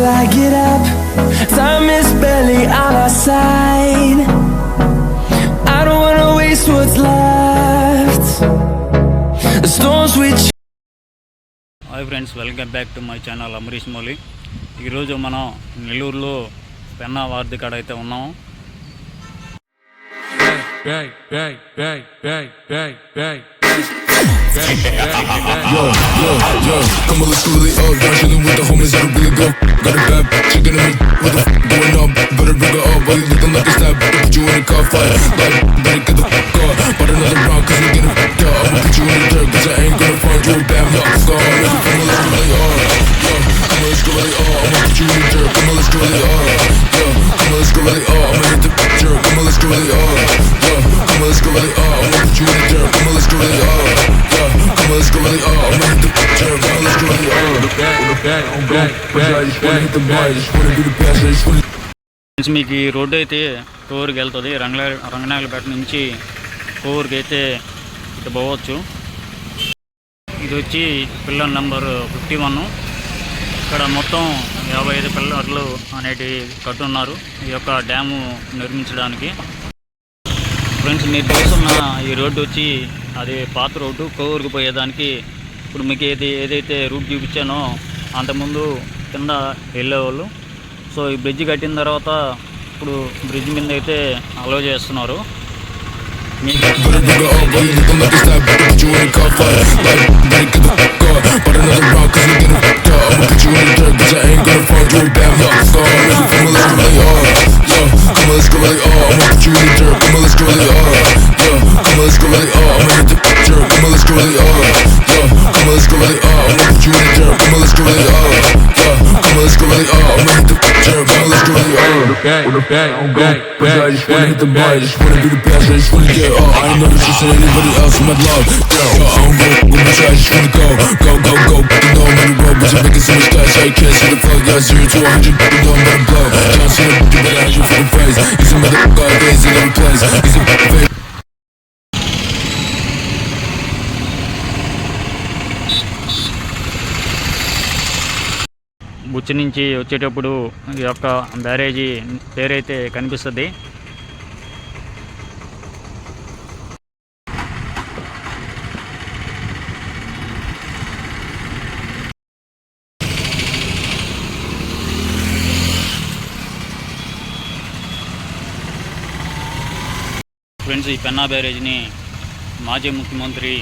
I get up. Time is barely on our side. I don't wanna waste what's left. The storms we hi friends, welcome back to my channel Amrish Mouli. ఈరోజు మనం నెల్లూరులో పెన్నా వార్ది కాడ అయితే ఉన్నాము. Yo, come on, let's go really up. Down chillin' with the homies, that'll really go. Got a bad chicken in me, what the f*** going up? Better bring her up, while you looking like a stab. Put you in a car fight, like, better get the f*** up. But another round, cause we getting f***ed up. I'ma put you in the dirt, cause I ain't gonna find you a damn luck. So I'll make you come on, let's go really up. Yo, come on, let's go really up. I'ma put you in the dirt, come on, let's go really up. Yo, come on, let's go really up. I'ma hit the dirt, come on, let's go really up. Yo, come on, let's go really up. I'ma put you in the dirt, come on, let's go really up. Yo, come on, let's go really up. I'ma hit the dirt, come on, let's go really up. మీకు ఈ road అయితే కోవూరుకి వెళ్తుంది. రంగనాయలపేట నుంచి కోవూరుకి అయితే ఇటు పోవచ్చు. ఇది వచ్చి పిల్లర్ నెంబర్ 51. ఇక్కడ మొత్తం 55 పిల్లర్లు అనేటివి కట్టున్నారు ఈ యొక్క డ్యాము నిర్మించడానికి. ఫ్రెండ్స్, మీరు చూస్తున్న ఈ రోడ్డు వచ్చి అది పాత రోడ్డు కోవూరుకు పోయేదానికి. ఇప్పుడు మీకు ఏదైతే రూట్ చూపించానో అంతకుముందు కింద వెళ్ళేవాళ్ళు. సో ఈ బ్రిడ్జ్ కట్టిన తర్వాత ఇప్పుడు బ్రిడ్జ్ మీద అయితే అలౌ చేస్తున్నారు. బుచ్చి నుంచి వచ్చేటప్పుడు ఈ యొక్క బ్యారేజీ పేరైతే కనిపిస్తుంది. ఫ్రెండ్స్, ఈ పెన్నా బ్యారేజ్ని మాజీ ముఖ్యమంత్రి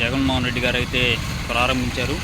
జగన్మోహన్ రెడ్డి గారు అయితే ప్రారంభించారు.